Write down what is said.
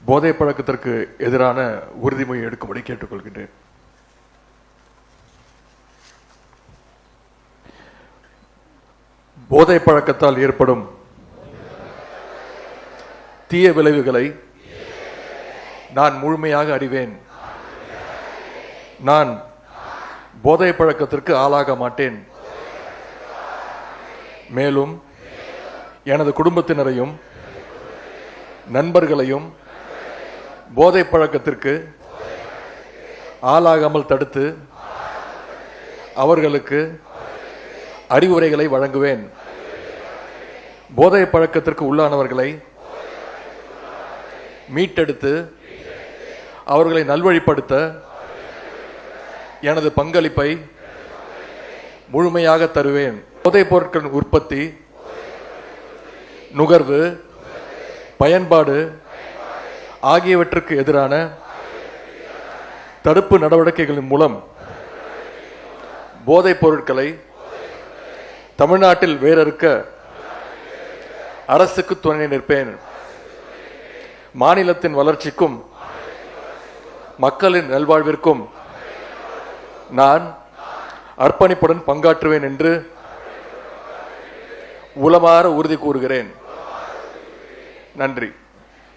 போதை பழக்கத்திற்கு எதிரான உறுதிமொழி எடுக்கும்படி கேட்டுக்கொள்கின்றேன். போதை பழக்கத்தால் ஏற்படும் தீய விளைவுகளை நான் முழுமையாக அறிவேன். நான் போதை பழக்கத்திற்கு ஆளாக மாட்டேன். மேலும் எனது குடும்பத்தினரையும் நண்பர்களையும் போதை பழக்கத்திற்கு ஆளாகாமல் தடுத்து அவர்களுக்கு அறிவுரைகளை வழங்குவேன். போதை பழக்கத்திற்கு உள்ளானவர்களை மீட்டெடுத்து அவர்களை நல்வழிப்படுத்த எனது பங்களிப்பை முழுமையாக தருவேன். போதைப் பொருட்களின் உற்பத்தி, நுகர்வு, பயன்பாடு ஆகியவற்றுக்கு எதிரான தடுப்பு நடவடிக்கைகளின் மூலம் போதைப் பொருட்களை தமிழ்நாட்டில் வேரறுக்க அரசுக்கு துணை நிற்பேன். மாநிலத்தின் வளர்ச்சிக்கும் மக்களின் நல்வாழ்விற்கும் நான் அர்ப்பணிப்புடன் பங்காற்றுவேன் என்று உளமாற உறுதி கூறுகிறேன். நன்றி.